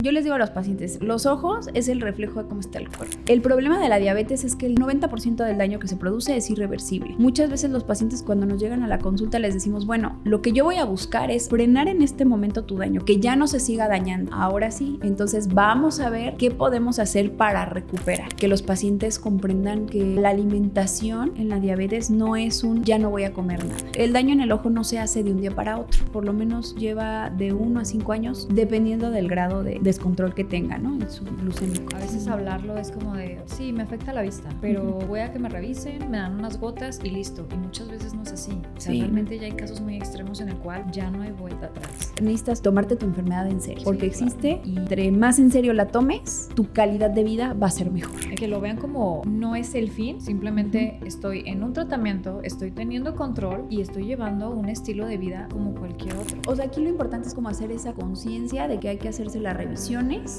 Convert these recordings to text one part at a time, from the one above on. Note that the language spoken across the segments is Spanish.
Yo les digo a los pacientes, los ojos es el reflejo de cómo está el cuerpo. El problema de la diabetes es que el 90% del daño que se produce es irreversible. Muchas veces los pacientes cuando nos llegan a la consulta les decimos, bueno, lo que yo voy a buscar es frenar en este momento tu daño, que ya no se siga dañando. Ahora sí, entonces vamos a ver qué podemos hacer para recuperar. Que los pacientes comprendan que la alimentación en la diabetes no es un ya no voy a comer nada. El daño en el ojo no se hace de un día para otro. Por lo menos lleva de 1 a 5 años dependiendo del grado de descontrol que tenga, ¿no? En su glucémico. A veces hablarlo es como de, sí, me afecta la vista, pero voy a que me revisen, me dan unas gotas y listo. Y muchas veces no es así. O sea, realmente ya hay casos muy extremos en el cual ya no hay vuelta atrás. Necesitas tomarte tu enfermedad en serio, porque existe, claro. Y entre más en serio la tomes, tu calidad de vida va a ser mejor. Que lo vean como no es el fin, simplemente estoy en un tratamiento, estoy teniendo control y estoy llevando un estilo de vida como cualquier otro. O sea, aquí lo importante es como hacer esa conciencia de que hay que hacerse las revisiones,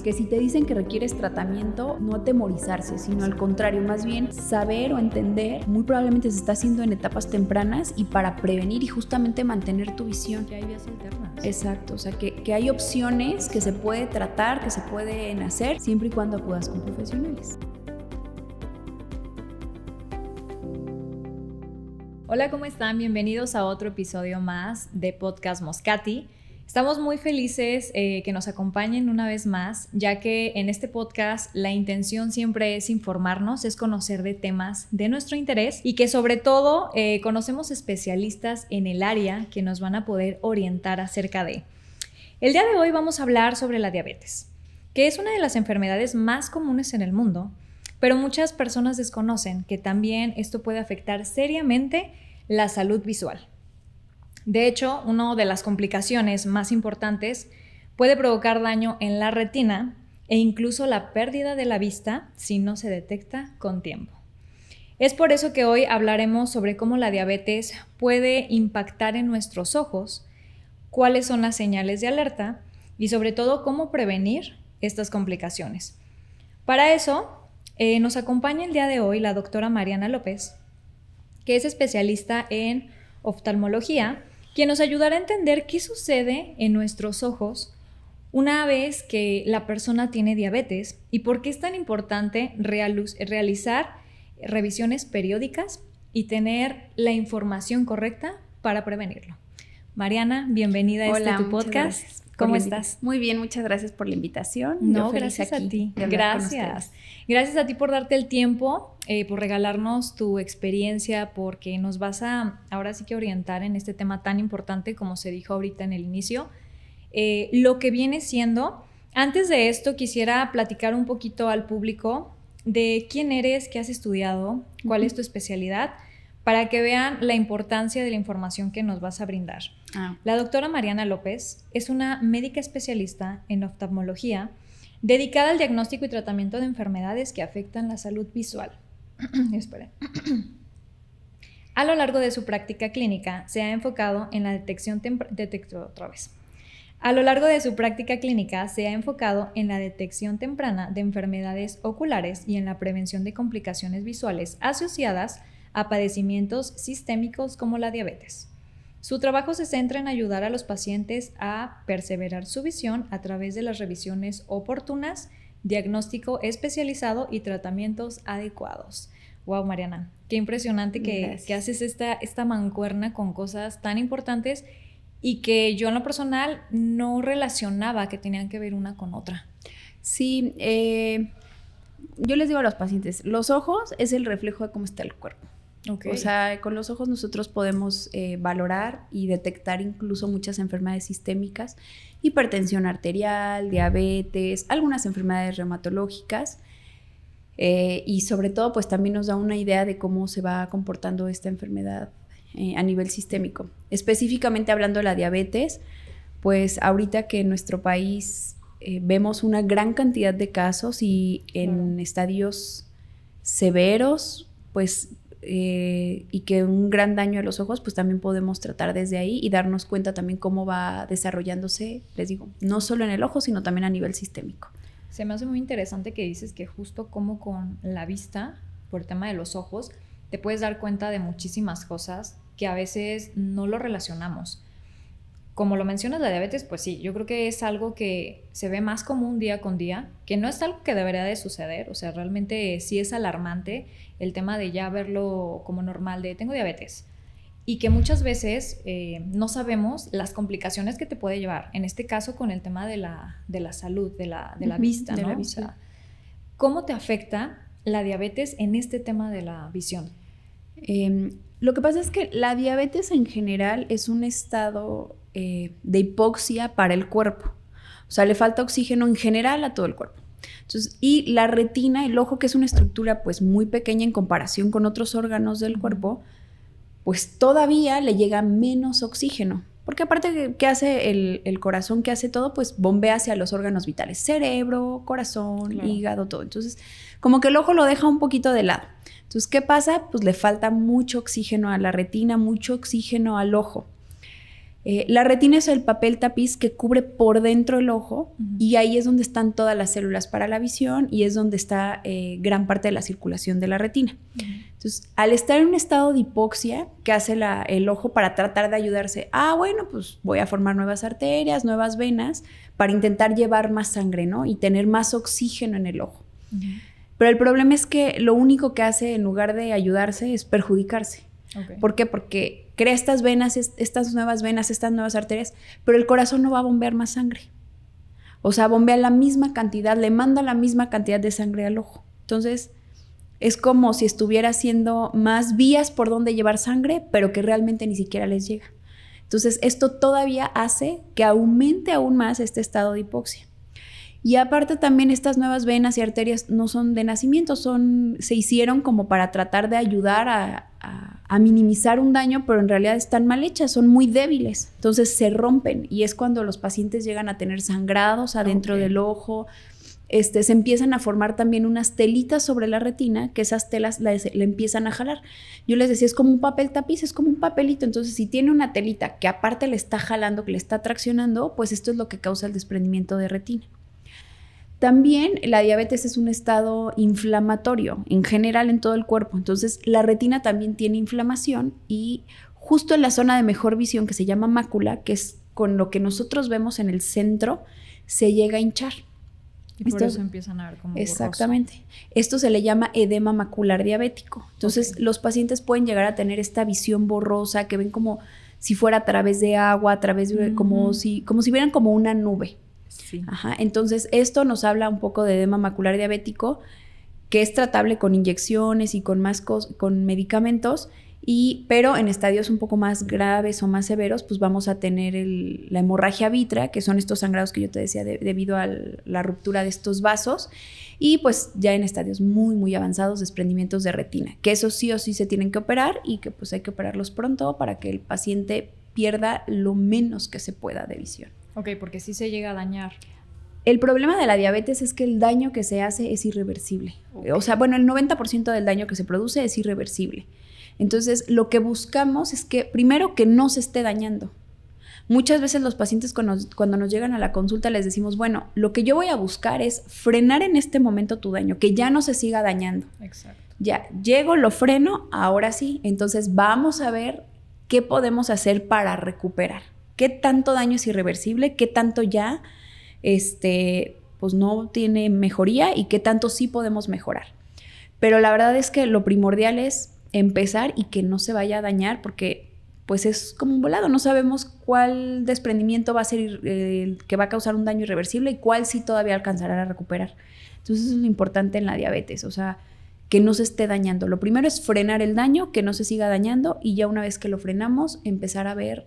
que si te dicen que requieres tratamiento, no atemorizarse, sino al contrario, más bien saber o entender, muy probablemente se está haciendo en etapas tempranas y para prevenir y justamente mantener tu visión. Que hay vías alternas. Exacto, o sea, que hay opciones que se puede tratar, que se pueden hacer, siempre y cuando acudas con profesionales. Hola, ¿cómo están? Bienvenidos a otro episodio más de Podcast Moscati. Estamos muy felices que nos acompañen una vez más, ya que en este podcast la intención siempre es informarnos, es conocer de temas de nuestro interés y que sobre todo conocemos especialistas en el área que nos van a poder orientar acerca de. El día de hoy vamos a hablar sobre la diabetes, que es una de las enfermedades más comunes en el mundo, pero muchas personas desconocen que también esto puede afectar seriamente la salud visual. De hecho, una de las complicaciones más importantes puede provocar daño en la retina e incluso la pérdida de la vista si no se detecta con tiempo. Es por eso que hoy hablaremos sobre cómo la diabetes puede impactar en nuestros ojos, cuáles son las señales de alerta y sobre todo cómo prevenir estas complicaciones. Para eso nos acompaña el día de hoy la doctora Mariana López, que es especialista en oftalmología, quien nos ayudará a entender qué sucede en nuestros ojos una vez que la persona tiene diabetes y por qué es tan importante realizar revisiones periódicas y tener la información correcta para prevenirlo. Mariana, bienvenida a tu podcast. ¿Cómo estás? Muy bien, muchas gracias por la invitación. No, gracias a ti. Gracias. Gracias a ti por darte el tiempo, por regalarnos tu experiencia, porque nos vas a ahora sí que orientar en este tema tan importante como se dijo ahorita en el inicio. Lo que viene siendo, antes de esto quisiera platicar un poquito al público de quién eres, qué has estudiado, cuál es tu especialidad, para que vean la importancia de la información que nos vas a brindar. La doctora Mariana López es una médica especialista en oftalmología dedicada al diagnóstico y tratamiento de enfermedades que afectan la salud visual. A lo largo de su práctica clínica se ha enfocado en la detección temprana de enfermedades oculares y en la prevención de complicaciones visuales asociadas a padecimientos sistémicos como la diabetes. Su trabajo se centra en ayudar a los pacientes a perseverar su visión a través de las revisiones oportunas, diagnóstico especializado y tratamientos adecuados. Wow, Mariana, qué impresionante que haces esta mancuerna con cosas tan importantes y que yo en lo personal no relacionaba que tenían que ver una con otra. Sí, yo les digo a los pacientes, los ojos es el reflejo de cómo está el cuerpo. Okay. O sea, con los ojos nosotros podemos valorar y detectar incluso muchas enfermedades sistémicas, hipertensión arterial, diabetes, algunas enfermedades reumatológicas y sobre todo pues también nos da una idea de cómo se va comportando esta enfermedad a nivel sistémico. Específicamente hablando de la diabetes, pues ahorita que en nuestro país vemos una gran cantidad de casos y en estadios severos, pues y que un gran daño a los ojos, pues también podemos tratar desde ahí y darnos cuenta también cómo va desarrollándose, les digo, no solo en el ojo, sino también a nivel sistémico. Se me hace muy interesante que dices que justo como con la vista, por el tema de los ojos, te puedes dar cuenta de muchísimas cosas que a veces no lo relacionamos. como lo mencionas, la diabetes, pues sí, yo creo que es algo que se ve más común día con día, que no es algo que debería de suceder, o sea, realmente sí es alarmante el tema de ya verlo como normal de tengo diabetes. Y que muchas veces no sabemos las complicaciones que te puede llevar, en este caso con el tema de la salud, de la vista, ¿no? O sea, ¿cómo te afecta la diabetes en este tema de la visión? Lo que pasa es que la diabetes en general es un estado de hipoxia para el cuerpo. O sea, le falta oxígeno en general a todo el cuerpo. Entonces, y la retina, el ojo, que es una estructura pues muy pequeña en comparación con otros órganos del cuerpo, pues todavía le llega menos oxígeno. Porque aparte, ¿qué hace el corazón? ¿Qué hace todo? Pues bombea hacia los órganos vitales. Cerebro, corazón, claro, hígado, todo. Entonces, como que el ojo lo deja un poquito de lado. Entonces, ¿qué pasa? Pues le falta mucho oxígeno a la retina, mucho oxígeno al ojo. La retina es el papel tapiz que cubre por dentro el ojo, y ahí es donde están todas las células para la visión y es donde está gran parte de la circulación de la retina. Entonces, al estar en un estado de hipoxia, ¿qué hace el ojo para tratar de ayudarse? Bueno, pues voy a formar nuevas arterias, nuevas venas para intentar llevar más sangre, ¿no? Y tener más oxígeno en el ojo. Pero el problema es que lo único que hace en lugar de ayudarse es perjudicarse. ¿Por qué? Porque crea estas venas, estas nuevas venas, estas nuevas arterias, pero el corazón no va a bombear más sangre. O sea, bombea la misma cantidad, le manda la misma cantidad de sangre al ojo. Entonces, es como si estuviera haciendo más vías por donde llevar sangre, pero que realmente ni siquiera les llega. Entonces, esto todavía hace que aumente aún más este estado de hipoxia. Y aparte también estas nuevas venas y arterias no son de nacimiento, se hicieron como para tratar de ayudar a minimizar un daño, pero en realidad están mal hechas, son muy débiles. Entonces se rompen y es cuando los pacientes llegan a tener sangrados adentro del ojo. Se empiezan a formar también unas telitas sobre la retina, que esas telas le empiezan a jalar. Yo les decía, es como un papel tapiz, es como un papelito. Entonces, si tiene una telita que aparte le está jalando, que le está traccionando, pues esto es lo que causa el desprendimiento de retina. También la diabetes es un estado inflamatorio en general en todo el cuerpo. Entonces, la retina también tiene inflamación y justo en la zona de mejor visión, que se llama mácula, que es con lo que nosotros vemos en el centro, se llega a hinchar. Y por eso empiezan a ver como exactamente. Borroso. Esto se le llama edema macular diabético. Entonces, los pacientes pueden llegar a tener esta visión borrosa que ven como si fuera a través de agua, a través de como si vieran como una nube. Sí. Entonces, esto nos habla un poco de edema macular diabético, que es tratable con inyecciones y con medicamentos, pero en estadios un poco más graves o más severos, pues vamos a tener la hemorragia vítrea, que son estos sangrados que yo te decía debido a la ruptura de estos vasos, y pues ya en estadios muy, muy avanzados, desprendimientos de retina, que eso sí o sí se tienen que operar y que pues hay que operarlos pronto para que el paciente pierda lo menos que se pueda de visión. Ok, porque sí se llega a dañar. El problema de la diabetes es que el daño que se hace es irreversible. O sea, bueno, el 90% del daño que se produce es irreversible. Entonces, lo que buscamos es que, primero, que no se esté dañando. Muchas veces los pacientes cuando nos llegan a la consulta les decimos, bueno, lo que yo voy a buscar es frenar en este momento tu daño, que ya no se siga dañando. Exacto. Ya, llego, lo freno, ahora sí. Entonces, vamos a ver qué podemos hacer para recuperar. ¿Qué tanto daño es irreversible? ¿Qué tanto ya pues no tiene mejoría? ¿Y qué tanto sí podemos mejorar? Pero la verdad es que lo primordial es empezar y que no se vaya a dañar, porque pues es como un volado. No sabemos cuál desprendimiento va a ser que va a causar un daño irreversible y cuál sí todavía alcanzará a recuperar. Entonces eso es lo importante en la diabetes, o sea, que no se esté dañando. Lo primero es frenar el daño, que no se siga dañando, y ya una vez que lo frenamos, empezar a ver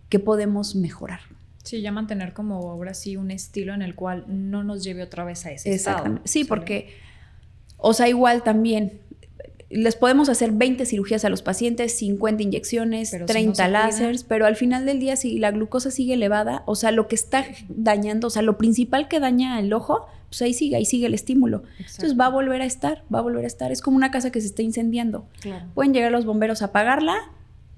qué podemos mejorar. Sí, ya mantener como ahora sí un estilo en el cual no nos lleve otra vez a ese estado. Sí, porque, o sea, igual también, les podemos hacer 20 cirugías a los pacientes, 50 inyecciones, pero 30 si no láseres, pero al final del día, si la glucosa sigue elevada, o sea, lo que está dañando, o sea, lo principal que daña el ojo, pues ahí sigue el estímulo. Exacto. Entonces va a volver a estar. Es como una casa que se está incendiando. Claro. Pueden llegar los bomberos a apagarla,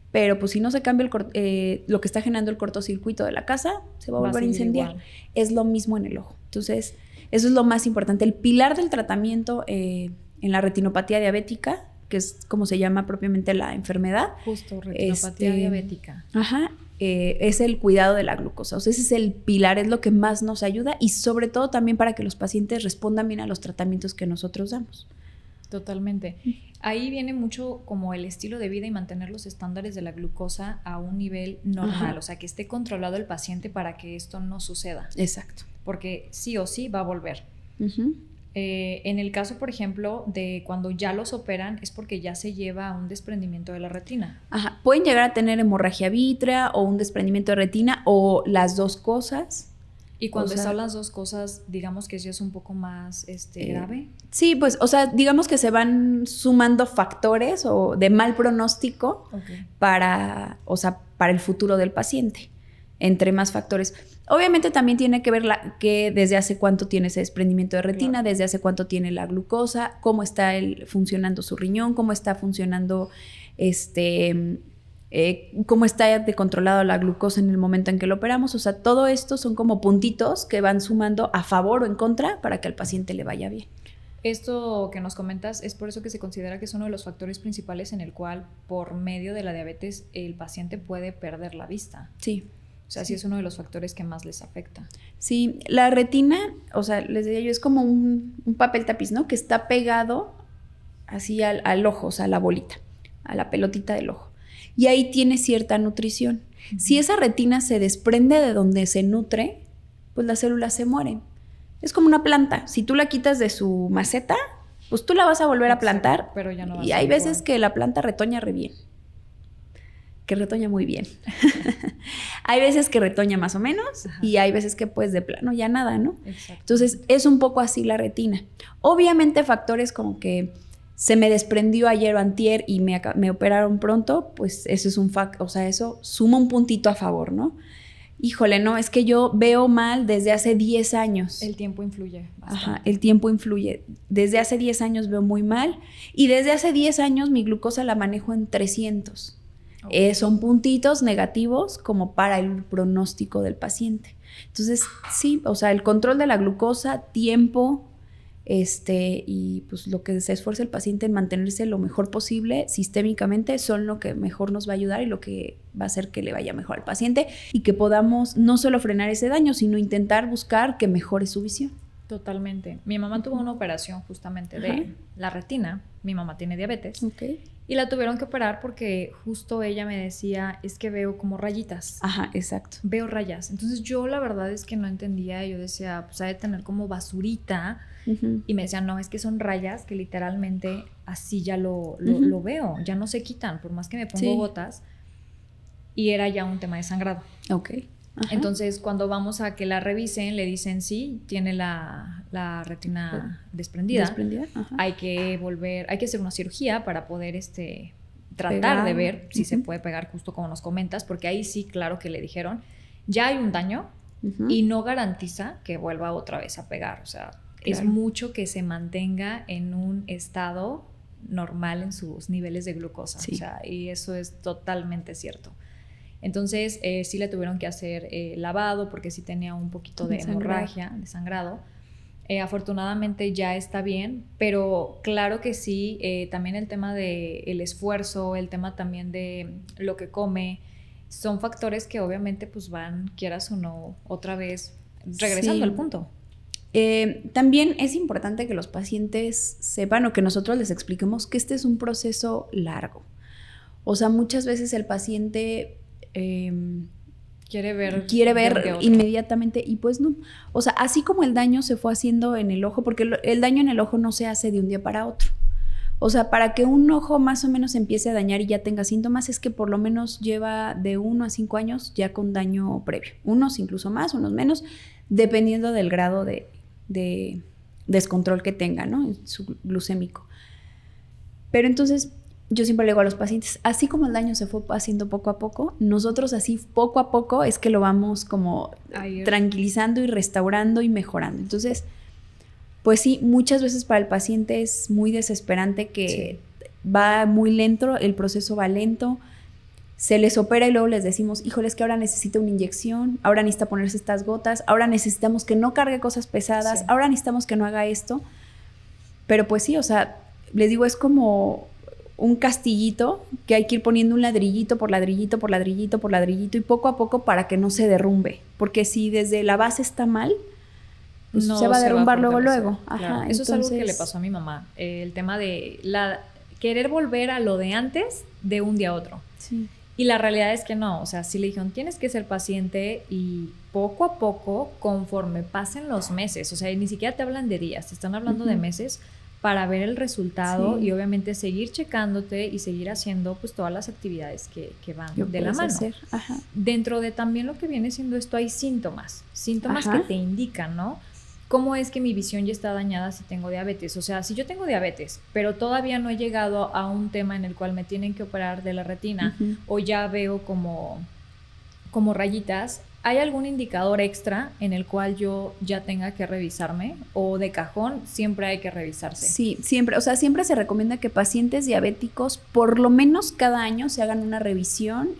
pero pues si no se cambia lo que está generando el cortocircuito de la casa, se va a volver a incendiar. Igual. Es lo mismo en el ojo. Entonces, eso es lo más importante. El pilar del tratamiento en la retinopatía diabética, que es como se llama propiamente la enfermedad. Justo, retinopatía diabética. Ajá. es el cuidado de la glucosa. O sea, ese es el pilar, es lo que más nos ayuda y sobre todo también para que los pacientes respondan bien a los tratamientos que nosotros damos. Totalmente. Ahí viene mucho como el estilo de vida y mantener los estándares de la glucosa a un nivel normal, Ajá. O sea, que esté controlado el paciente para que esto no suceda. Exacto. Porque sí o sí va a volver. Uh-huh. En el caso, por ejemplo, de cuando ya los operan, es porque ya se lleva a un desprendimiento de la retina. Ajá. Pueden llegar a tener hemorragia vítrea o un desprendimiento de retina o las dos cosas. Y cuando están las dos cosas, digamos que sí es un poco más grave. Sí, pues, o sea, digamos que se van sumando factores o de mal pronóstico para el futuro del paciente, entre más factores. Obviamente también tiene que ver que desde hace cuánto tiene ese desprendimiento de retina, claro. Desde hace cuánto tiene la glucosa, cómo está funcionando su riñón, cómo está funcionando cómo está de controlado la glucosa en el momento en que lo operamos. O sea, todo esto son como puntitos que van sumando a favor o en contra para que al paciente le vaya bien. Esto que nos comentas es por eso que se considera que es uno de los factores principales en el cual, por medio de la diabetes, el paciente puede perder la vista. Sí. O sea, sí es uno de los factores que más les afecta. Sí, la retina, o sea, les decía yo, es como un papel tapiz, ¿no? Que está pegado así al ojo, o sea, a la bolita, a la pelotita del ojo. Y ahí tiene cierta nutrición. Uh-huh. Si esa retina se desprende de donde se nutre, pues las células se mueren. Es como una planta. Si tú la quitas de su maceta, pues tú la vas a volver a plantar. Pero ya no vas y hay veces que la planta retoña re bien. Que retoña muy bien. Hay veces que retoña más o menos. Ajá. Y hay veces que pues de plano ya nada, ¿no? Exacto. Entonces es un poco así la retina. Obviamente factores como que se me desprendió ayer o antier y me operaron pronto, pues eso es o sea, eso suma un puntito a favor, ¿no? Híjole, no, es que yo veo mal desde hace 10 años. El tiempo influye bastante. Ajá, el tiempo influye. Desde hace 10 años veo muy mal y desde hace 10 años mi glucosa la manejo en 300. Okay. Son puntitos negativos como para el pronóstico del paciente. Entonces, sí, o sea, el control de la glucosa, tiempo, y pues lo que se esfuerza el paciente en mantenerse lo mejor posible sistémicamente son lo que mejor nos va a ayudar y lo que va a hacer que le vaya mejor al paciente y que podamos no solo frenar ese daño, sino intentar buscar que mejore su visión. Totalmente. Mi mamá tuvo una operación justamente de la retina. Mi mamá tiene diabetes. Okay. Y la tuvieron que operar porque justo ella me decía, es que veo como rayitas. Ajá, exacto. Veo rayas. Entonces yo la verdad es que no entendía. Yo decía, pues ha de tener como basurita. Uh-huh. Y me decían, no, es que son rayas que literalmente así ya lo veo. Ya no se quitan, por más que me pongo gotas. Y era ya un tema de sangrado. Ok. Ajá. Entonces, cuando vamos a que la revisen, le dicen, sí, tiene la retina desprendida. Ajá. Hay que hacer una cirugía para poder tratar de ver si se puede pegar justo como nos comentas, porque ahí sí, claro que le dijeron, ya hay un daño y no garantiza que vuelva otra vez a pegar. O sea, es mucho que se mantenga en un estado normal en sus niveles de glucosa. Sí. O sea, y eso es totalmente cierto. Entonces sí le tuvieron que hacer lavado porque sí tenía un poquito de hemorragia, de sangrado. Afortunadamente ya está bien, pero claro que sí, también el tema del esfuerzo, el tema también de lo que come, son factores que obviamente pues van, quieras o no, otra vez regresando al punto. También es importante que los pacientes sepan o que nosotros les expliquemos que este es un proceso largo. O sea, muchas veces el paciente quiere ver inmediatamente y pues no. O sea, así como el daño se fue haciendo en el ojo, porque el daño en el ojo no se hace de un día para otro. O sea, para que un ojo más o menos empiece a dañar y ya tenga síntomas es que por lo menos lleva de 1 a 5 años ya con daño previo. Unos incluso más, unos menos, dependiendo del grado de descontrol que tenga, ¿no? Su glucémico. Pero entonces yo siempre le digo a los pacientes, así como el daño se fue haciendo poco a poco, nosotros así poco a poco es que lo vamos como tranquilizando y restaurando y mejorando. Entonces, pues sí, muchas veces para el paciente es muy desesperante que va muy lento, el proceso va lento, se les opera y luego les decimos, híjole, es que ahora necesita una inyección, ahora necesita ponerse estas gotas, ahora necesitamos que no cargue cosas pesadas, ahora necesitamos que no haga esto. Pero pues sí, o sea, les digo, es como un castillito que hay que ir poniendo un ladrillito por ladrillito por ladrillito por ladrillito y poco a poco para que no se derrumbe. Porque si desde la base está mal, pues no se va a derrumbar luego. Ajá, claro. Eso es algo que le pasó a mi mamá. El tema de querer volver a lo de antes de un día a otro. Sí. Y la realidad es que no. O sea, sí le dijeron, tienes que ser paciente y poco a poco, conforme pasen los meses, o sea, ni siquiera te hablan de días, te están hablando de meses para ver el resultado y obviamente seguir checándote y seguir haciendo pues todas las actividades que van de la mano. Ajá. Dentro de también lo que viene siendo esto hay síntomas que te indican, ¿no? ¿Cómo es que mi visión ya está dañada si tengo diabetes? O sea, si yo tengo diabetes, pero todavía no he llegado a un tema en el cual me tienen que operar de la retina o ya veo como rayitas, ¿hay algún indicador extra en el cual yo ya tenga que revisarme? ¿O de cajón siempre hay que revisarse? Sí, siempre. O sea, siempre se recomienda que pacientes diabéticos por lo menos cada año se hagan una revisión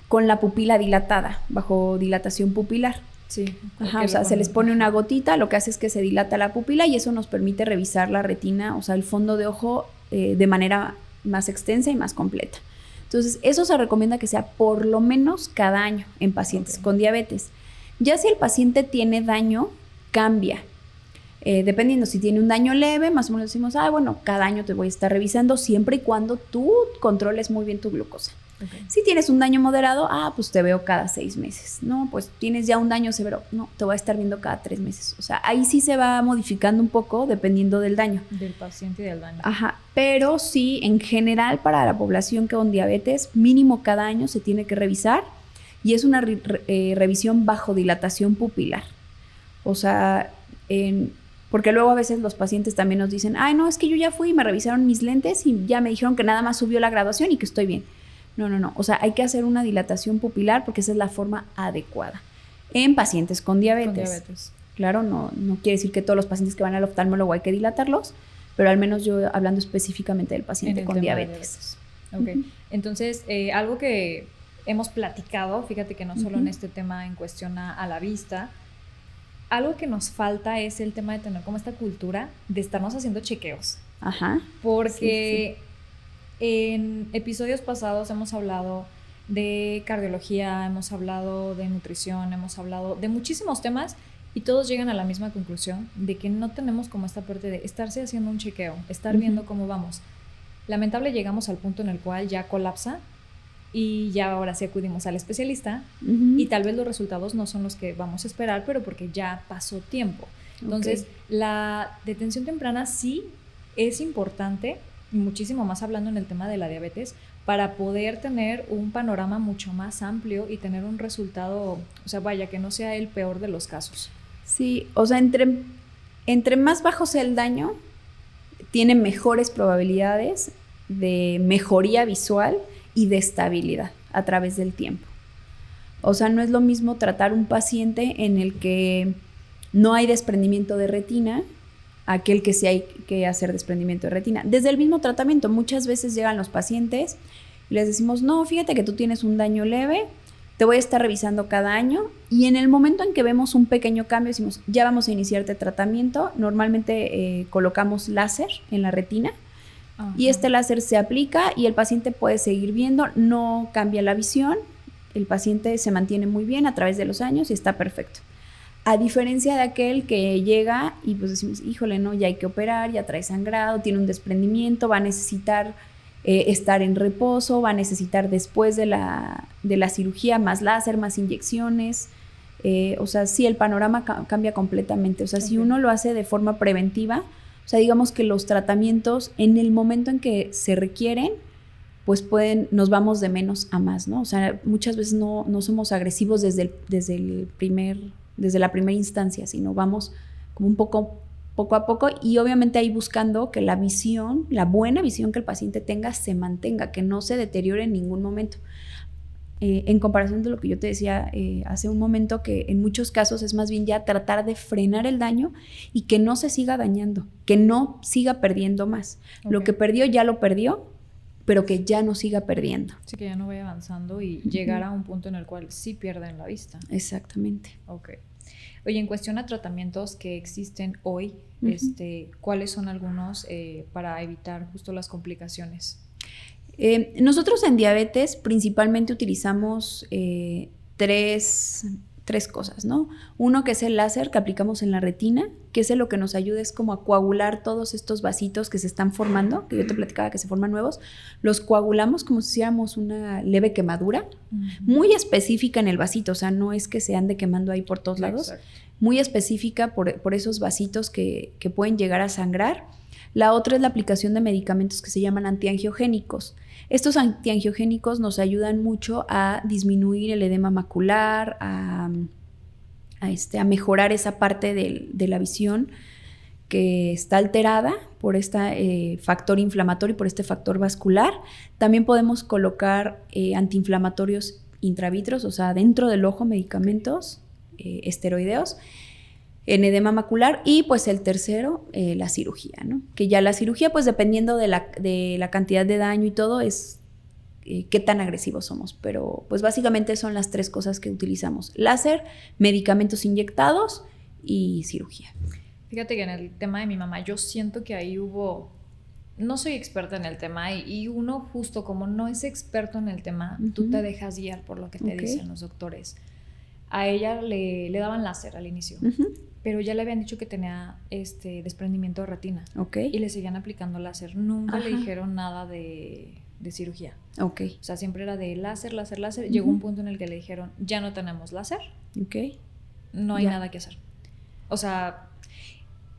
con la pupila dilatada, bajo dilatación pupilar. Sí. Ajá, o sea, se les pone una gotita, lo que hace es que se dilata la pupila y eso nos permite revisar la retina, o sea, el fondo de ojo de manera más extensa y más completa. Entonces, eso se recomienda que sea por lo menos cada año en pacientes con diabetes. Ya si el paciente tiene daño, cambia. Dependiendo, si tiene un daño leve, más o menos decimos, bueno, cada año te voy a estar revisando siempre y cuando tú controles muy bien tu glucosa. Si tienes un daño moderado, pues te veo cada 6 meses. No, pues tienes ya un daño severo. No, te voy a estar viendo cada 3 meses. O sea, ahí sí se va modificando un poco dependiendo del daño. Del paciente y del daño. Ajá, pero sí, en general, para la población con diabetes, mínimo cada año se tiene que revisar y es una revisión bajo dilatación pupilar. O sea, porque luego a veces los pacientes también nos dicen, no, es que yo ya fui y me revisaron mis lentes y ya me dijeron que nada más subió la graduación y que estoy bien. No. O sea, hay que hacer una dilatación pupilar porque esa es la forma adecuada en pacientes con diabetes. Claro, no quiere decir que todos los pacientes que van al oftalmólogo hay que dilatarlos, pero al menos yo hablando específicamente del paciente con diabetes. Ok. Entonces, algo que hemos platicado, fíjate que no solo en este tema en cuestión a la vista, algo que nos falta es el tema de tener como esta cultura de estarnos haciendo chequeos. Ajá. Porque en episodios pasados hemos hablado de cardiología, hemos hablado de nutrición, hemos hablado de muchísimos temas y todos llegan a la misma conclusión de que no tenemos como esta parte de estarse haciendo un chequeo, estar viendo cómo vamos. Lamentable llegamos al punto en el cual ya colapsa y ya ahora sí acudimos al especialista y tal vez los resultados no son los que vamos a esperar, pero porque ya pasó tiempo. Entonces, la detención temprana sí es importante, muchísimo más hablando en el tema de la diabetes, para poder tener un panorama mucho más amplio y tener un resultado, o sea, vaya, que no sea el peor de los casos. Sí, o sea, entre más bajo sea el daño, tiene mejores probabilidades de mejoría visual y de estabilidad a través del tiempo. O sea, no es lo mismo tratar un paciente en el que no hay desprendimiento de retina, aquel que sí hay que hacer desprendimiento de retina. Desde el mismo tratamiento, muchas veces llegan los pacientes y les decimos, no, fíjate que tú tienes un daño leve, te voy a estar revisando cada año y en el momento en que vemos un pequeño cambio decimos, ya vamos a iniciarte tratamiento. Normalmente colocamos láser en la retina y este láser se aplica y el paciente puede seguir viendo, no cambia la visión, el paciente se mantiene muy bien a través de los años y está perfecto. A diferencia de aquel que llega y pues decimos, híjole, no, ya hay que operar, ya trae sangrado, tiene un desprendimiento, va a necesitar estar en reposo, va a necesitar después de la cirugía más láser, más inyecciones. O sea, sí, el panorama cambia completamente. O sea, si uno lo hace de forma preventiva, o sea, digamos que los tratamientos en el momento en que se requieren, pues nos vamos de menos a más, ¿no? O sea, muchas veces no somos agresivos desde la primera instancia, sino vamos como un poco a poco y obviamente ahí buscando que la visión, la buena visión que el paciente tenga se mantenga, que no se deteriore en ningún momento. En comparación de lo que yo te decía hace un momento, que en muchos casos es más bien ya tratar de frenar el daño y que no se siga dañando, que no siga perdiendo más. Lo que perdió ya lo perdió, pero que ya no siga perdiendo. Sí, que ya no vaya avanzando y llegar a un punto en el cual sí pierden la vista. Exactamente. Ok. Oye, en cuestión a tratamientos que existen hoy, ¿cuáles son algunos para evitar justo las complicaciones? Nosotros en diabetes principalmente utilizamos tres cosas, ¿no? Uno que es el láser que aplicamos en la retina, que es lo que nos ayuda es como a coagular todos estos vasitos que se están formando, que yo te platicaba que se forman nuevos, los coagulamos como si hiciéramos una leve quemadura, muy específica en el vasito, o sea, no es que se ande quemando ahí por todos lados, exacto, muy específica por esos vasitos que pueden llegar a sangrar. La otra es la aplicación de medicamentos que se llaman antiangiogénicos. Estos antiangiogénicos nos ayudan mucho a disminuir el edema macular, a mejorar esa parte de la visión que está alterada por este factor inflamatorio y por este factor vascular. También podemos colocar antiinflamatorios intravitreos, o sea, dentro del ojo, medicamentos esteroideos en edema macular. Y pues el tercero, la cirugía, ¿no? Que ya la cirugía, pues dependiendo de la cantidad de daño y todo, es qué tan agresivos somos. Pero pues básicamente son las tres cosas que utilizamos: láser, medicamentos inyectados y cirugía. Fíjate que en el tema de mi mamá, yo siento que ahí no soy experta en el tema y uno justo como no es experto en el tema, tú te dejas guiar por lo que te dicen los doctores. A ella le daban láser al inicio, pero ya le habían dicho que tenía desprendimiento de retina. Y le seguían aplicando láser. Nunca le dijeron nada de cirugía. O sea, siempre era de láser. Llegó un punto en el que le dijeron, ya no tenemos láser. No hay nada que hacer. O sea,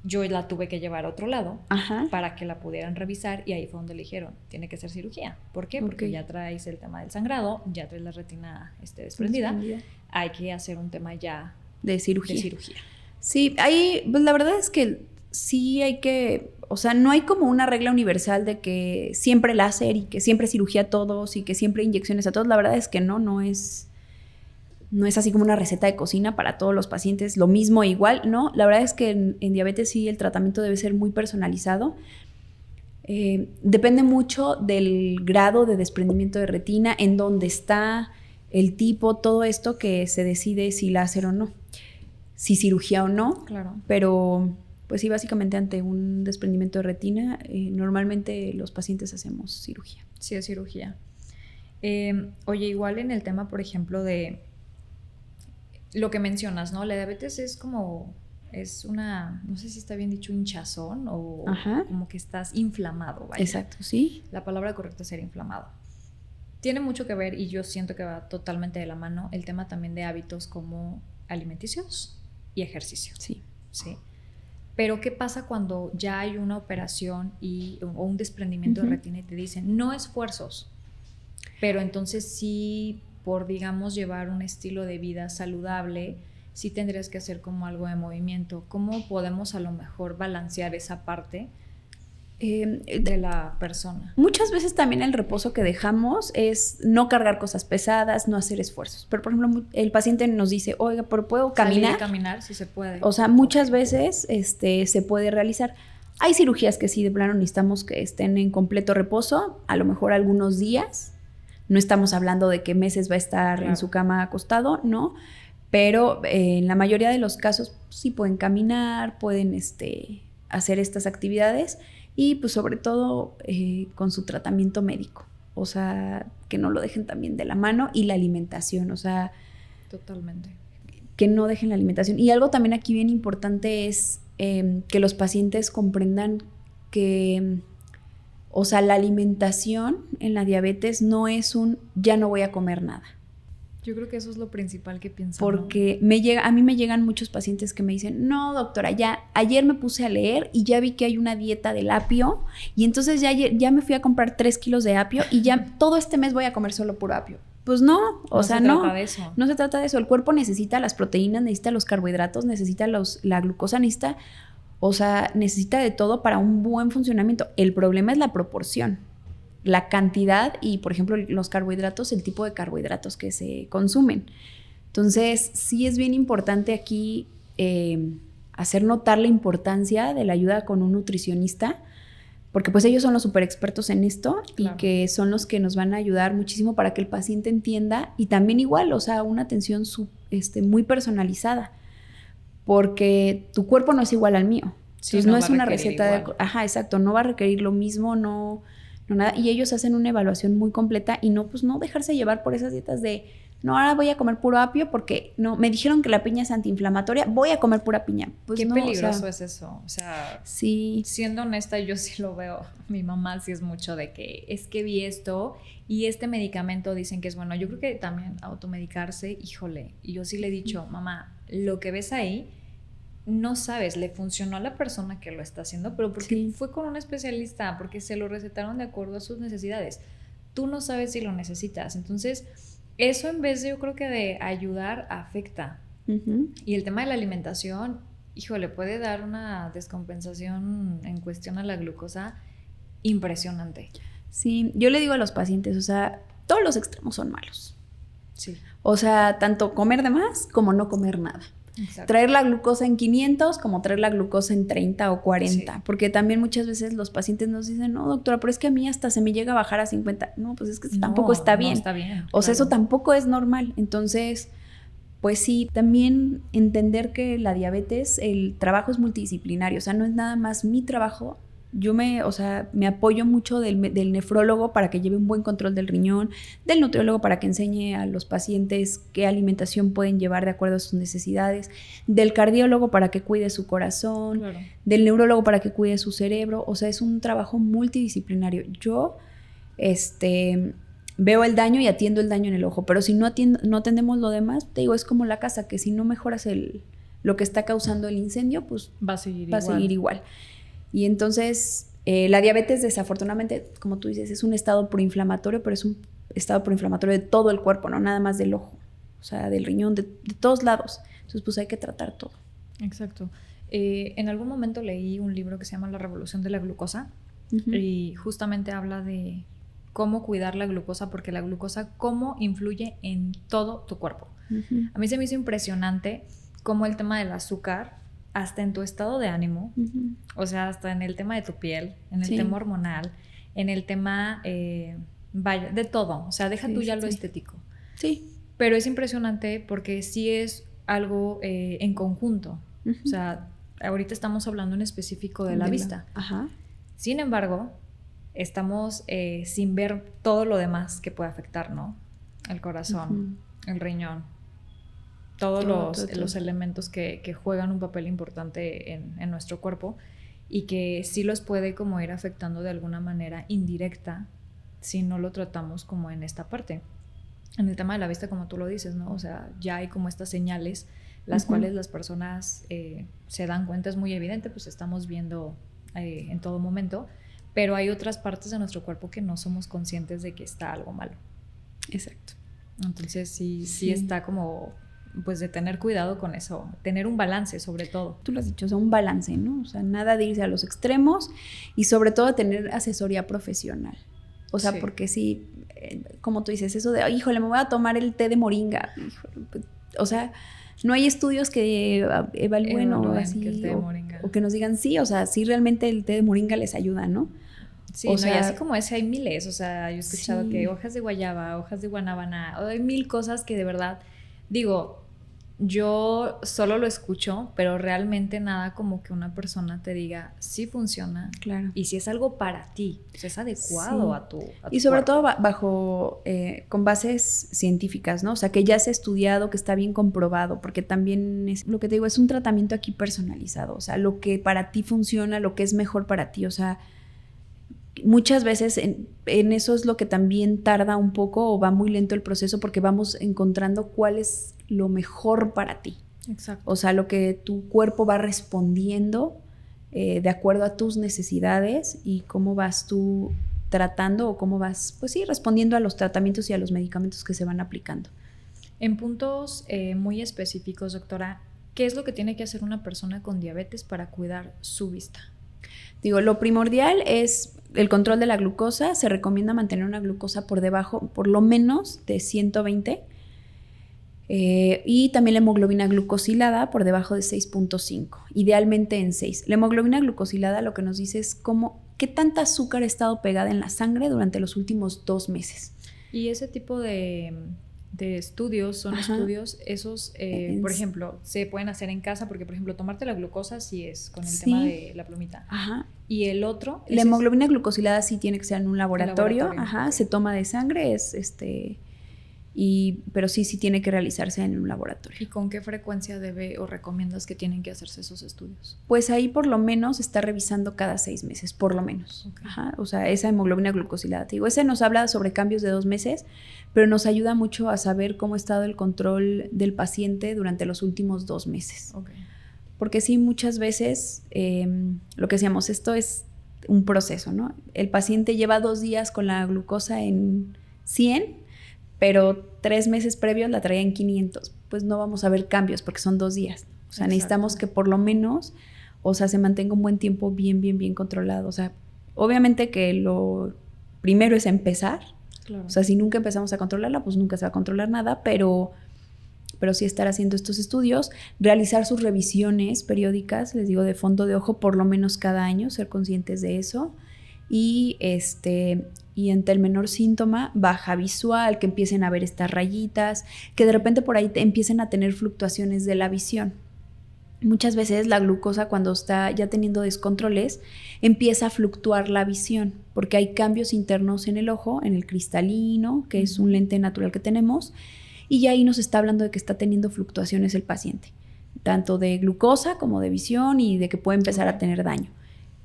yo la tuve que llevar a otro lado para que la pudieran revisar, y ahí fue donde le dijeron, tiene que ser cirugía. ¿Por qué? Porque ya traes el tema del sangrado, ya traes la retina desprendida. Hay que hacer un tema ya de cirugía. Sí, ahí pues la verdad es que sí hay que, o sea, no hay como una regla universal de que siempre láser y que siempre cirugía a todos y que siempre inyecciones a todos. La verdad es que no es así como una receta de cocina para todos los pacientes, lo mismo e igual, ¿no? La verdad es que en diabetes sí el tratamiento debe ser muy personalizado. Depende mucho del grado de desprendimiento de retina, en dónde está, el tipo, todo esto que se decide si láser o no, si cirugía o no. Claro. Pero pues sí, básicamente ante un desprendimiento de retina, normalmente los pacientes hacemos cirugía. Sí, es cirugía. Oye, igual en el tema, por ejemplo, de lo que mencionas, ¿no? La diabetes es una, no sé si está bien dicho, hinchazón o como que estás inflamado, vaya. Exacto, sí. La palabra correcta es ser inflamado. Tiene mucho que ver, y yo siento que va totalmente de la mano, el tema también de hábitos como alimenticios y ejercicio. Sí. Pero ¿qué pasa cuando ya hay una operación o un desprendimiento de retina y te dicen, no esfuerzos, pero entonces sí, por digamos llevar un estilo de vida saludable, sí tendrías que hacer como algo de movimiento? ¿Cómo podemos a lo mejor balancear esa parte de la persona? Muchas veces también el reposo que dejamos es no cargar cosas pesadas, no hacer esfuerzos. Pero por ejemplo, el paciente nos dice, oiga, ¿pero puedo caminar? Salir a caminar, sí se puede. O sea, muchas veces se puede realizar. Hay cirugías que sí, de plano necesitamos que estén en completo reposo, a lo mejor algunos días. No estamos hablando de que meses va a estar en su cama acostado, ¿no? Pero en la mayoría de los casos sí pueden caminar, pueden hacer estas actividades, y pues sobre todo con su tratamiento médico. O sea, que no lo dejen también de la mano, y la alimentación, o sea... Totalmente. Que no dejen la alimentación. Y algo también aquí bien importante es que los pacientes comprendan que... O sea, la alimentación en la diabetes no es ya no voy a comer nada. Yo creo que eso es lo principal que pienso. Porque a mí me llegan muchos pacientes que me dicen, no, doctora, ya ayer me puse a leer y ya vi que hay una dieta del apio, y entonces ya me fui a comprar 3 kilos de apio y ya todo este mes voy a comer solo puro apio. Pues no, no se trata de eso. No se trata de eso. El cuerpo necesita las proteínas, necesita los carbohidratos, necesita la glucosa, necesita de todo para un buen funcionamiento. El problema es la proporción, la cantidad y, por ejemplo, los carbohidratos, el tipo de carbohidratos que se consumen. Entonces, sí es bien importante aquí hacer notar la importancia de la ayuda con un nutricionista, porque pues ellos son los súper expertos en esto. Claro. Y que son los que nos van a ayudar muchísimo para que el paciente entienda, y también igual, o sea, una atención muy personalizada. porque tu cuerpo no es igual al mío. Sí, entonces no es una receta igual. Ajá, exacto, no va a requerir lo mismo, no nada. Y ellos hacen una evaluación muy completa y no dejarse llevar por esas dietas de, no, ahora voy a comer puro apio porque no, me dijeron que la piña es antiinflamatoria, voy a comer pura piña. Pues qué no, peligroso es eso. O sea, sí. Siendo honesta, yo sí lo veo. Mi mamá sí es mucho de que es que vi esto y este medicamento dicen que es bueno. Yo creo que también automedicarse, híjole. Y yo sí le he dicho, mamá, lo que ves ahí, no sabes, le funcionó a la persona que lo está haciendo, pero porque fue con un especialista, porque se lo recetaron de acuerdo a sus necesidades. Tú no sabes si lo necesitas. Entonces, eso en vez de, yo creo que de ayudar, afecta. Y el tema de la alimentación, híjole, puede dar una descompensación en cuestión a la glucosa impresionante. Sí, yo le digo a los pacientes, o sea, todos los extremos son malos. Sí. O sea, tanto comer de más como no comer nada. Exacto. Traer la glucosa en 500 como traer la glucosa en 30 o 40. Sí. Porque también muchas veces los pacientes nos dicen, no, doctora, pero es que a mí hasta se me llega a bajar a 50. No, pues es que tampoco está bien. No está bien. O sea, eso tampoco es normal. Entonces, pues sí, también entender que la diabetes, el trabajo es multidisciplinario. O sea, no es nada más mi trabajo. Yo me apoyo mucho del nefrólogo para que lleve un buen control del riñón, del nutriólogo para que enseñe a los pacientes qué alimentación pueden llevar de acuerdo a sus necesidades, del cardiólogo para que cuide su corazón, claro, del neurólogo para que cuide su cerebro. O sea, es un trabajo multidisciplinario. Yo veo el daño y atiendo el daño en el ojo, pero si no atendemos lo demás, te digo, es como la casa, que si no mejoras lo que está causando el incendio, pues va a seguir igual. Y entonces, la diabetes, desafortunadamente, como tú dices, es un estado proinflamatorio, pero es un estado proinflamatorio de todo el cuerpo, no nada más del ojo, o sea, del riñón, de todos lados. Entonces, pues hay que tratar todo. Exacto. En algún momento leí un libro que se llama La Revolución de la Glucosa, y justamente habla de cómo cuidar la glucosa, porque la glucosa, cómo influye en todo tu cuerpo. A mí se me hizo impresionante cómo el tema del azúcar, hasta en tu estado de ánimo, o sea, hasta en el tema de tu piel, en el tema hormonal, en el tema, vaya, de todo. O sea, deja tú ya lo estético. Sí. Pero es impresionante porque sí es algo en conjunto. O sea, ahorita estamos hablando en específico de la vista. Ajá. Sin embargo, estamos sin ver todo lo demás que puede afectar, ¿no? El corazón, el riñón. Todos los elementos que juegan un papel importante en nuestro cuerpo y que sí los puede como ir afectando de alguna manera indirecta si no lo tratamos como en esta parte. En el tema de la vista, como tú lo dices, ¿no? O sea, ya hay como estas señales las cuales las personas se dan cuenta, es muy evidente, pues estamos viendo en todo momento, pero hay otras partes de nuestro cuerpo que no somos conscientes de que está algo malo. Exacto. Entonces sí está como, pues, de tener cuidado con eso, tener un balance sobre todo. Tú lo has dicho, o sea, un balance, ¿no? O sea, nada de irse a los extremos y sobre todo tener asesoría profesional. O sea, porque sí, como tú dices, eso de, híjole, me voy a tomar el té de moringa. Híjole, o sea, no hay estudios que evalúen o así, que el té de moringa. O que nos digan, sí, o sea, sí realmente el té de moringa les ayuda, ¿no? Sí, o sea, y así como ese hay miles, o sea, yo he escuchado que hojas de guayaba, hojas de guanábana, hay mil cosas que de verdad, digo, yo solo lo escucho, pero realmente nada como que una persona te diga sí funciona, claro, y si es algo para ti, o sea, es adecuado a tu y sobre cuerpo. todo bajo con bases científicas, ¿no? O sea, que ya se ha estudiado, que está bien comprobado, porque también es lo que te digo, es un tratamiento aquí personalizado, o sea, lo que para ti funciona, lo que es mejor para ti, o sea, muchas veces en eso es lo que también tarda un poco o va muy lento el proceso porque vamos encontrando cuál es lo mejor para ti. Exacto. O sea, lo que tu cuerpo va respondiendo de acuerdo a tus necesidades y cómo vas tú tratando o cómo vas, pues sí, respondiendo a los tratamientos y a los medicamentos que se van aplicando. En puntos muy específicos, doctora, ¿qué es lo que tiene que hacer una persona con diabetes para cuidar su vista? Digo, lo primordial es el control de la glucosa. Se recomienda mantener una glucosa por debajo, por lo menos de 120. Y también la hemoglobina glucosilada por debajo de 6.5, idealmente en 6. La hemoglobina glucosilada lo que nos dice es qué tanta azúcar ha estado pegada en la sangre durante los últimos 2 meses. Y ese tipo de de estudios, son Ajá. estudios, esos, por ejemplo, se pueden hacer en casa, porque, por ejemplo, tomarte la glucosa sí es con el Sí. tema de la plumita. Ajá. Y el otro... La hemoglobina glucosilada sí tiene que ser en un laboratorio. Ajá, okay. Se toma de sangre, pero sí tiene que realizarse en un laboratorio. ¿Y con qué frecuencia debe o recomiendas que tienen que hacerse esos estudios? Pues ahí por lo menos está revisando cada 6 meses, por lo menos. Okay. Ajá, o sea, esa hemoglobina glucosilada. Te digo, ese nos habla sobre cambios de 2 meses, pero nos ayuda mucho a saber cómo ha estado el control del paciente durante los últimos 2 meses. Okay. Porque sí, muchas veces, lo que decíamos, esto es un proceso, ¿no? El paciente lleva 2 días con la glucosa en 100, pero 3 meses previos la traía en 500. Pues no vamos a ver cambios porque son 2 días. O sea, necesitamos que por lo menos, o sea, se mantenga un buen tiempo bien controlado. O sea, obviamente que lo primero es empezar. Claro. O sea, si nunca empezamos a controlarla, pues nunca se va a controlar nada, pero sí estar haciendo estos estudios, realizar sus revisiones periódicas, les digo, de fondo de ojo, por lo menos cada año, ser conscientes de eso. Y ante el menor síntoma, baja visual, que empiecen a ver estas rayitas, que de repente por ahí empiecen a tener fluctuaciones de la visión. Muchas veces la glucosa, cuando está ya teniendo descontroles, empieza a fluctuar la visión, porque hay cambios internos en el ojo, en el cristalino, que es un lente natural que tenemos, y ya ahí nos está hablando de que está teniendo fluctuaciones el paciente, tanto de glucosa como de visión, y de que puede empezar a tener daño.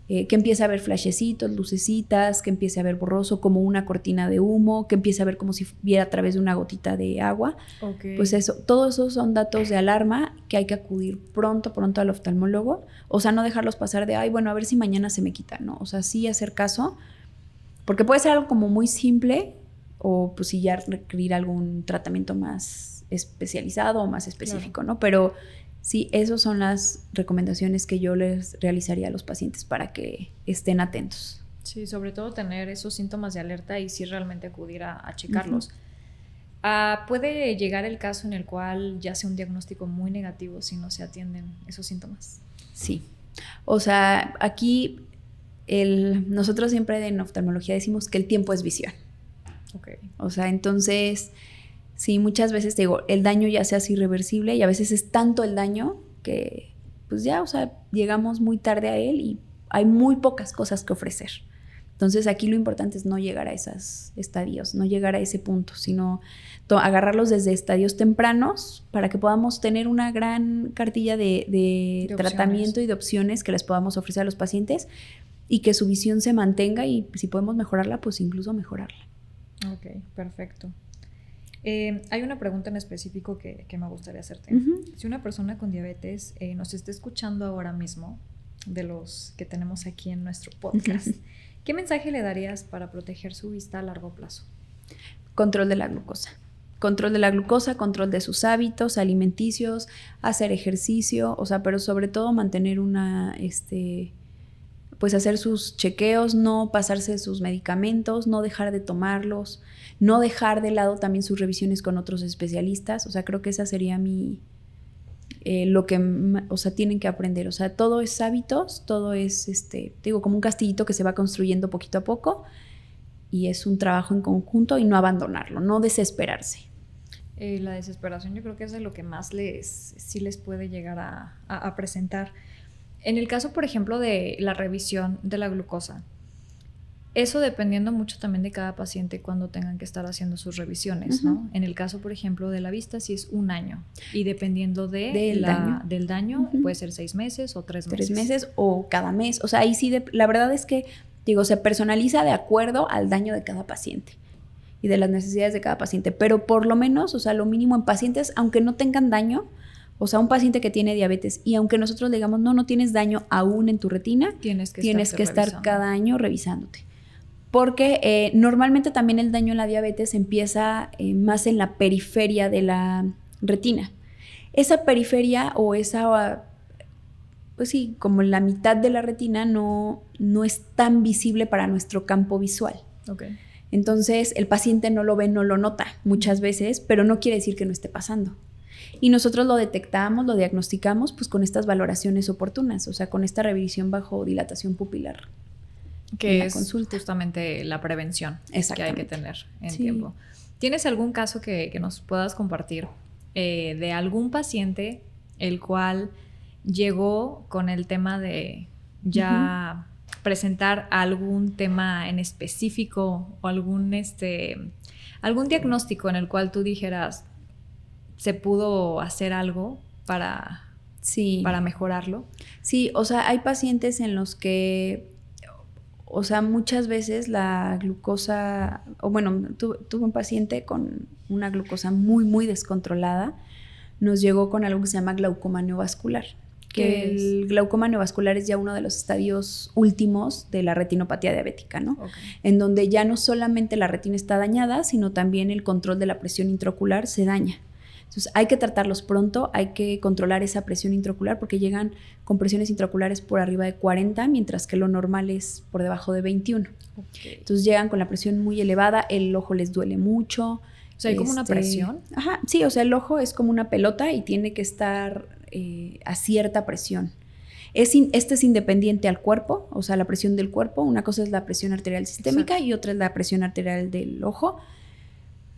Que empiece a ver flashecitos, lucecitas, que empiece a ver borroso como una cortina de humo, que empiece a ver como si viera a través de una gotita de agua. Okay. Pues eso, todos esos son datos de alarma que hay que acudir pronto al oftalmólogo. O sea, no dejarlos pasar de, ay, bueno, a ver si mañana se me quita, ¿no? O sea, sí hacer caso, porque puede ser algo como muy simple, o pues sí ya requerir algún tratamiento más especializado o más específico, claro, ¿no? Pero sí, esas son las recomendaciones que yo les realizaría a los pacientes para que estén atentos. Sí, sobre todo tener esos síntomas de alerta y sí realmente acudir a checarlos. ¿Puede llegar el caso en el cual ya sea un diagnóstico muy negativo si no se atienden esos síntomas? Sí. O sea, aquí nosotros siempre en oftalmología decimos que el tiempo es visión. Okay. O sea, entonces, sí, muchas veces te digo, el daño ya se hace irreversible y a veces es tanto el daño que, pues ya, o sea, llegamos muy tarde a él y hay muy pocas cosas que ofrecer. Entonces, aquí lo importante es no llegar a esos estadios, no llegar a ese punto, sino agarrarlos desde estadios tempranos para que podamos tener una gran cartilla de tratamiento y de opciones que les podamos ofrecer a los pacientes y que su visión se mantenga y si podemos mejorarla, pues incluso mejorarla. Ok, perfecto. Hay una pregunta en específico que me gustaría hacerte. Si una persona con diabetes nos está escuchando ahora mismo, de los que tenemos aquí en nuestro podcast, ¿qué mensaje le darías para proteger su vista a largo plazo? Control de la glucosa. Control de la glucosa, control de sus hábitos alimenticios, hacer ejercicio, o sea, pero sobre todo mantener pues hacer sus chequeos, no pasarse sus medicamentos, no dejar de tomarlos, no dejar de lado también sus revisiones con otros especialistas. O sea, creo que esa sería lo que, o sea, tienen que aprender. O sea, todo es hábitos, todo es, digo, como un castillito que se va construyendo poquito a poco y es un trabajo en conjunto y no abandonarlo, no desesperarse. La desesperación yo creo que es de lo que más sí les puede llegar a presentar. En el caso, por ejemplo, de la revisión de la glucosa, eso dependiendo mucho también de cada paciente cuando tengan que estar haciendo sus revisiones, ¿no? En el caso, por ejemplo, de la vista, sí es 1 año. Y dependiendo del daño, puede ser 6 meses o 3 meses. 3 meses o cada mes. O sea, ahí sí, la verdad es que, digo, se personaliza de acuerdo al daño de cada paciente y de las necesidades de cada paciente. Pero por lo menos, o sea, lo mínimo en pacientes, aunque no tengan daño, o sea, un paciente que tiene diabetes y aunque nosotros le digamos, no tienes daño aún en tu retina, tienes que estar cada año revisándote. Porque normalmente también el daño en la diabetes empieza más en la periferia de la retina. Esa periferia o esa, pues sí, como la mitad de la retina no es tan visible para nuestro campo visual. Okay. Entonces el paciente no lo ve, no lo nota muchas veces, pero no quiere decir que no esté pasando. Y nosotros lo detectamos, lo diagnosticamos pues con estas valoraciones oportunas, o sea, con esta revisión bajo dilatación pupilar. Que es justamente la prevención que hay que tener en tiempo. ¿Tienes algún caso que nos puedas compartir de algún paciente el cual llegó con el tema de ya presentar algún tema en específico o algún diagnóstico en el cual tú dijeras se pudo hacer algo para mejorarlo? Sí, o sea, hay pacientes en los que, o sea, muchas veces la glucosa, o bueno, tuve un paciente con una glucosa muy, muy descontrolada, nos llegó con algo que se llama glaucoma neovascular. Que el glaucoma neovascular es ya uno de los estadios últimos de la retinopatía diabética, ¿no? Okay. En donde ya no solamente la retina está dañada, sino también el control de la presión intraocular se daña. Entonces hay que tratarlos pronto, hay que controlar esa presión intraocular porque llegan con presiones intraoculares por arriba de 40, mientras que lo normal es por debajo de 21. Okay. Entonces llegan con la presión muy elevada, el ojo les duele mucho. O sea, ¿hay como una presión? Ajá, sí, o sea, el ojo es como una pelota y tiene que estar a cierta presión. Este es independiente al cuerpo, o sea, la presión del cuerpo. Una cosa es la presión arterial sistémica. Exacto. Y otra es la presión arterial del ojo.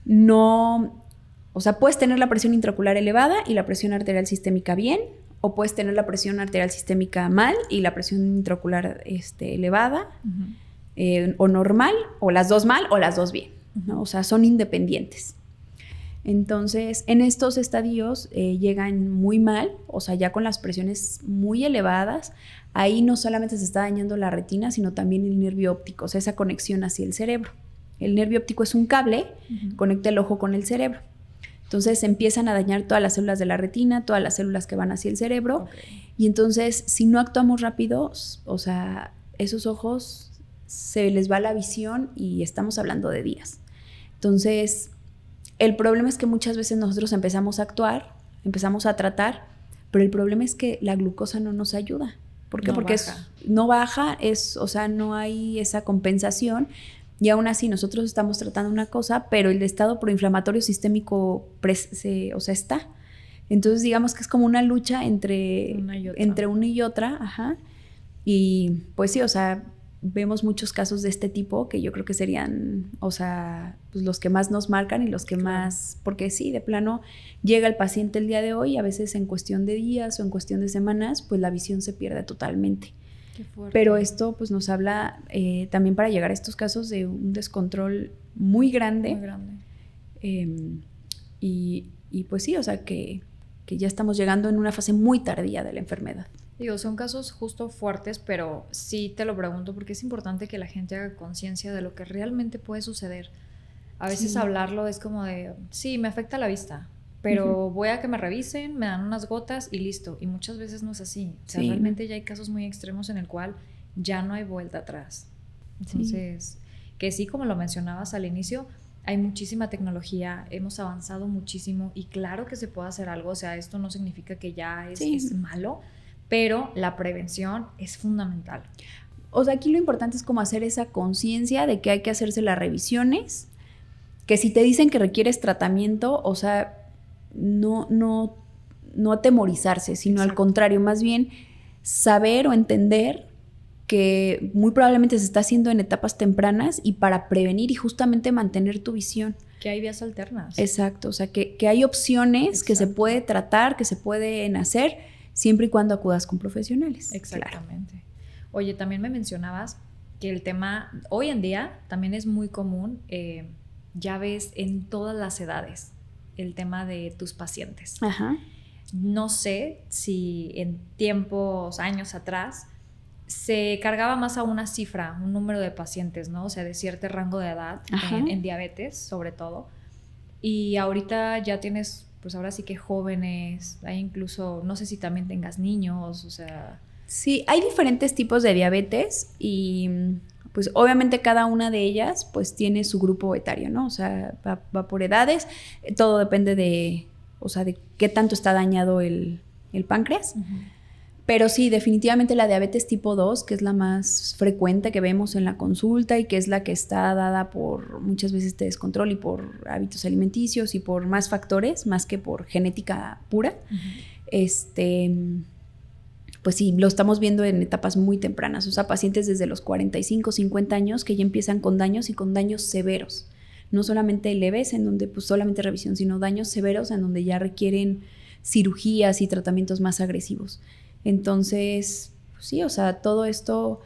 No, o sea, puedes tener la presión intraocular elevada y la presión arterial sistémica bien, o puedes tener la presión arterial sistémica mal y la presión intraocular elevada, o normal, o las dos mal o las dos bien, ¿no? O sea, son independientes. Entonces, en estos estadios llegan muy mal, o sea, ya con las presiones muy elevadas. Ahí no solamente se está dañando la retina, sino también el nervio óptico, o sea, esa conexión hacia el cerebro. El nervio óptico es un cable, conecta el ojo con el cerebro. Entonces, empiezan a dañar todas las células de la retina, todas las células que van hacia el cerebro. Okay. Y entonces, si no actuamos rápido, o sea, esos ojos se les va la visión y estamos hablando de días. Entonces, el problema es que muchas veces nosotros empezamos a actuar, empezamos a tratar, pero el problema es que la glucosa no nos ayuda. ¿Por qué? Porque no baja, o sea, no hay esa compensación y aún así nosotros estamos tratando una cosa, pero el estado proinflamatorio sistémico está. Entonces digamos que es como una lucha entre una y otra. Ajá. Y pues sí, o sea, vemos muchos casos de este tipo que yo creo que serían, o sea, pues los que más nos marcan y los que más, porque sí, de plano llega el paciente el día de hoy, a veces en cuestión de días o en cuestión de semanas, pues la visión se pierde totalmente. Qué fuerte. Pero esto pues nos habla también para llegar a estos casos de un descontrol muy grande. Muy grande. Y pues sí, o sea que ya estamos llegando en una fase muy tardía de la enfermedad. Digo, son casos justo fuertes, pero sí te lo pregunto porque es importante que la gente haga conciencia de lo que realmente puede suceder. A veces hablarlo es como de, sí, me afecta la vista, pero voy a que me revisen, me dan unas gotas y listo. Y muchas veces no es así. O sea, realmente ya hay casos muy extremos en el cual ya no hay vuelta atrás. Entonces, que sí, como lo mencionabas al inicio, hay muchísima tecnología, hemos avanzado muchísimo y claro que se puede hacer algo. O sea, esto no significa que ya es malo, pero la prevención es fundamental. O sea, aquí lo importante es como hacer esa conciencia de que hay que hacerse las revisiones, que si te dicen que requieres tratamiento, o sea, no atemorizarse, sino al contrario, más bien saber o entender que muy probablemente se está haciendo en etapas tempranas y para prevenir y justamente mantener tu visión. Que hay vías alternas. Exacto, o sea, que hay opciones que se puede tratar, que se pueden hacer, siempre y cuando acudas con profesionales. Exactamente. Claro. Oye, también me mencionabas que el tema hoy en día también es muy común, ya ves en todas las edades, el tema de tus pacientes. Ajá. No sé si en años atrás, se cargaba más a una cifra, un número de pacientes, ¿no? O sea, de cierto rango de edad, en diabetes sobre todo. Y ahorita ya tienes, pues ahora sí que jóvenes, hay incluso, no sé si también tengas niños, o sea... Sí, hay diferentes tipos de diabetes y pues obviamente cada una de ellas pues tiene su grupo etario, ¿no? O sea, va por edades, todo depende de qué tanto está dañado el páncreas. Pero sí, definitivamente la diabetes tipo 2, que es la más frecuente que vemos en la consulta y que es la que está dada por muchas veces este descontrol y por hábitos alimenticios y por más factores, más que por genética pura, pues sí, lo estamos viendo en etapas muy tempranas. O sea, pacientes desde los 45, 50 años que ya empiezan con daños y con daños severos. no solamente leves, en donde pues solamente revisión, sino daños severos en donde ya requieren cirugías y tratamientos más agresivos. Entonces, pues sí, o sea, todo esto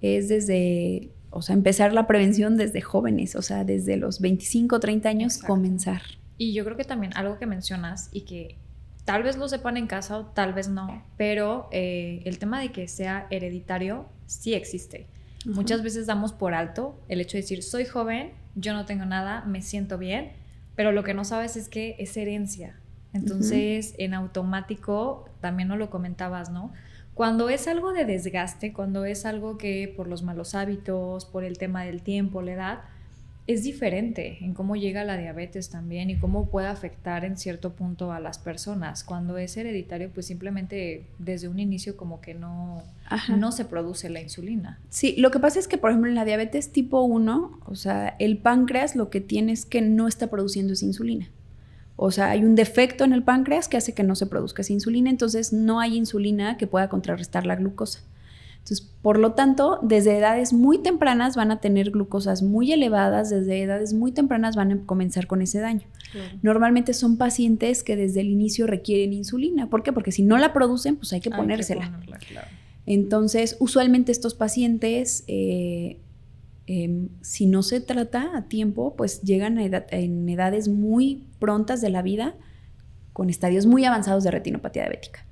es desde, o sea, empezar la prevención desde jóvenes, o sea, desde los 25, 30 años. Exacto. Comenzar. Y yo creo que también algo que mencionas y que tal vez lo sepan en casa o tal vez no, pero el tema de que sea hereditario sí existe. Uh-huh. Muchas veces damos por alto el hecho de decir, soy joven, yo no tengo nada, me siento bien, pero lo que no sabes es que es herencia. Entonces, en automático, también nos lo comentabas, ¿no? Cuando es algo de desgaste, cuando es algo que por los malos hábitos, por el tema del tiempo, la edad, es diferente en cómo llega la diabetes también y cómo puede afectar en cierto punto a las personas. Cuando es hereditario, pues simplemente desde un inicio como que no se produce la insulina. Sí, lo que pasa es que, por ejemplo, en la diabetes tipo 1, o sea, el páncreas lo que tiene es que no está produciendo esa insulina. O sea, hay un defecto en el páncreas que hace que no se produzca esa insulina, entonces no hay insulina que pueda contrarrestar la glucosa. Entonces, por lo tanto, desde edades muy tempranas van a tener glucosas muy elevadas, desde edades muy tempranas van a comenzar con ese daño. Claro. Normalmente son pacientes que desde el inicio requieren insulina. ¿Por qué? Porque si no la producen, pues hay que ponérsela. Claro. Entonces, usualmente estos pacientes, si no se trata a tiempo, pues llegan en edades muy prontas de la vida con estadios muy avanzados de retinopatía diabética.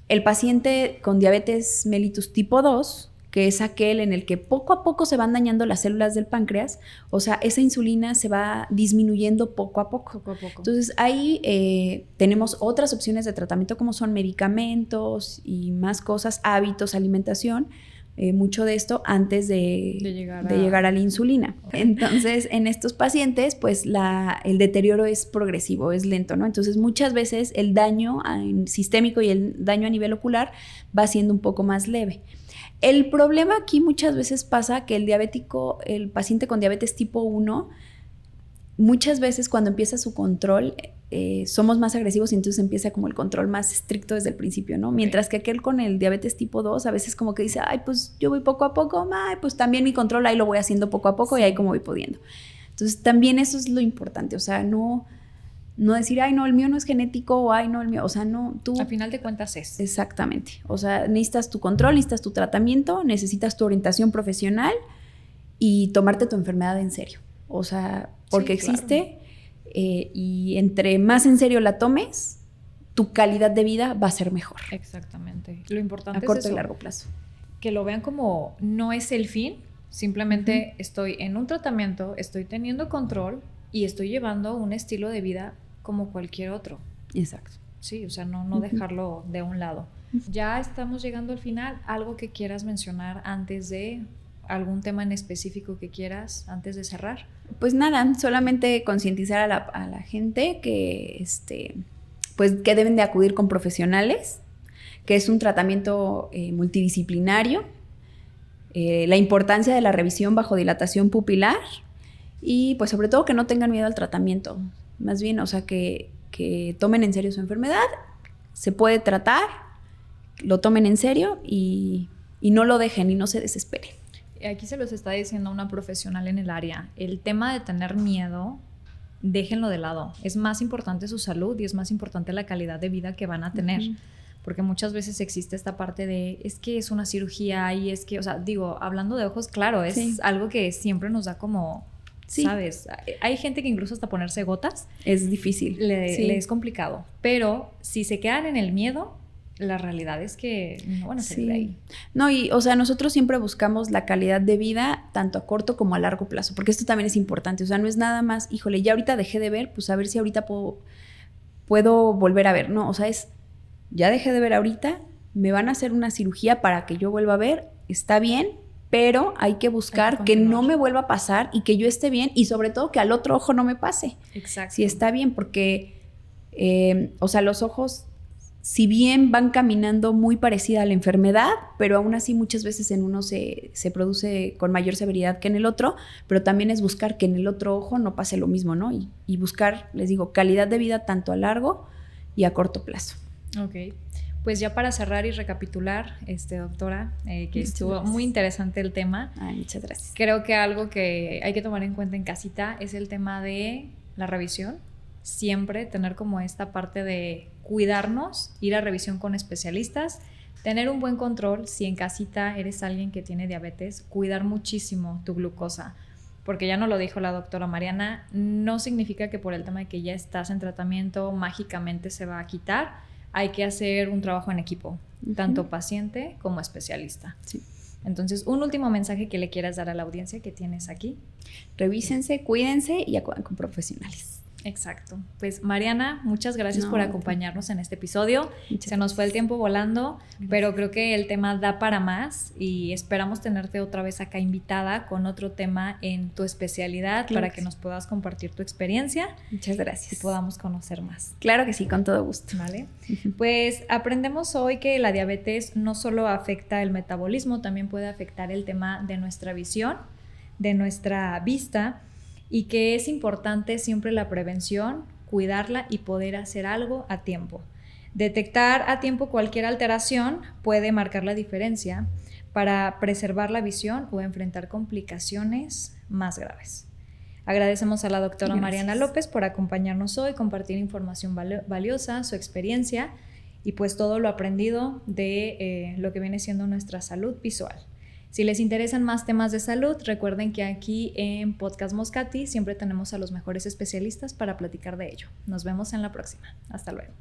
El paciente con diabetes mellitus tipo 2, que es aquel en el que poco a poco se van dañando las células del páncreas, o sea, esa insulina se va disminuyendo poco a poco. Entonces, ahí tenemos otras opciones de tratamiento como son medicamentos y más cosas, hábitos, alimentación, mucho de esto antes de llegar a la insulina. Entonces, en estos pacientes, pues el deterioro es progresivo, es lento, ¿no? Entonces, muchas veces el daño sistémico y el daño a nivel ocular va siendo un poco más leve. El problema aquí muchas veces pasa que el paciente con diabetes tipo 1, muchas veces cuando empieza su control, somos más agresivos y entonces empieza como el control más estricto desde el principio, ¿no? Okay. Mientras que aquel con el diabetes tipo 2 a veces como que dice, ay, pues yo voy poco a poco, pues también mi control ahí lo voy haciendo poco a poco, sí. Y ahí como voy pudiendo. Entonces también eso es lo importante, o sea, no decir, ay, no, el mío no es genético, o ay, no, el mío, o sea, no, tú... A final de cuentas es. Exactamente, o sea, necesitas tu control, necesitas tu tratamiento, necesitas tu orientación profesional y tomarte tu enfermedad en serio, o sea, porque sí, existe... Claro. Y entre más en serio la tomes, tu calidad de vida va a ser mejor. Exactamente. Lo importante es a corto eso, y largo plazo. Que lo vean como no es el fin, simplemente estoy en un tratamiento, estoy teniendo control y estoy llevando un estilo de vida como cualquier otro. Exacto. Sí, o sea, no dejarlo de un lado. Ya estamos llegando al final. ¿Algo que quieras mencionar antes de... ¿Algún tema en específico que quieras antes de cerrar? Pues nada, solamente concientizar a la gente que, pues, que deben de acudir con profesionales, que es un tratamiento multidisciplinario, la importancia de la revisión bajo dilatación pupilar y pues sobre todo que no tengan miedo al tratamiento, más bien, o sea, que tomen en serio su enfermedad, se puede tratar, lo tomen en serio y no lo dejen y no se desesperen. Aquí se los está diciendo una profesional en el área. El tema de tener miedo, déjenlo de lado. Es más importante su salud y es más importante la calidad de vida que van a tener. Porque muchas veces existe esta parte de, es que es una cirugía y es que, o sea, digo, hablando de ojos, claro, es algo que siempre nos da como, ¿sabes? Hay gente que incluso hasta ponerse gotas. Es difícil. Le es complicado. Pero si se quedan en el miedo... La realidad es que no van a salir de ahí. No, y o sea, nosotros siempre buscamos la calidad de vida tanto a corto como a largo plazo, porque esto también es importante. O sea, no es nada más, híjole, ya ahorita dejé de ver, pues a ver si ahorita puedo volver a ver. No, o sea, ya dejé de ver ahorita, me van a hacer una cirugía para que yo vuelva a ver, está bien, pero hay que buscar que no me vuelva a pasar y que yo esté bien y sobre todo que al otro ojo no me pase. Exacto. Si está bien, porque, o sea, los ojos... Si bien van caminando muy parecida a la enfermedad, pero aún así muchas veces en uno se produce con mayor severidad que en el otro, pero también es buscar que en el otro ojo no pase lo mismo, ¿no? Y buscar, les digo, calidad de vida tanto a largo y a corto plazo. Ok. pues ya para cerrar y recapitular, doctora, que estuvo muy interesante el tema. Ay, muchas gracias. Creo que algo que hay que tomar en cuenta en casita es el tema de la revisión. Siempre tener como esta parte de cuidarnos, ir a revisión con especialistas, tener un buen control. Si en casita eres alguien que tiene diabetes, cuidar muchísimo tu glucosa. Porque ya nos lo dijo la doctora Mariana, no significa que por el tema de que ya estás en tratamiento mágicamente se va a quitar. Hay que hacer un trabajo en equipo, tanto paciente como especialista. Sí. Entonces, un último mensaje que le quieras dar a la audiencia que tienes aquí. Revísense, cuídense y acudan con profesionales. Exacto. Pues Mariana, muchas gracias por acompañarnos en este episodio. Se nos fue el tiempo volando, pero creo que el tema da para más y esperamos tenerte otra vez acá invitada con otro tema en tu especialidad para que nos puedas compartir tu experiencia. Muchas gracias. Y podamos conocer más. Claro que sí, con todo gusto. Vale. Pues aprendemos hoy que la diabetes no solo afecta el metabolismo, también puede afectar el tema de nuestra visión, de nuestra vista, y que es importante siempre la prevención, cuidarla y poder hacer algo a tiempo. Detectar a tiempo cualquier alteración puede marcar la diferencia para preservar la visión o enfrentar complicaciones más graves. Agradecemos a la doctora Mariana López por acompañarnos hoy, compartir información valiosa, su experiencia y pues todo lo aprendido de lo que viene siendo nuestra salud visual. Si les interesan más temas de salud, recuerden que aquí en Podcast Moscati siempre tenemos a los mejores especialistas para platicar de ello. Nos vemos en la próxima. Hasta luego.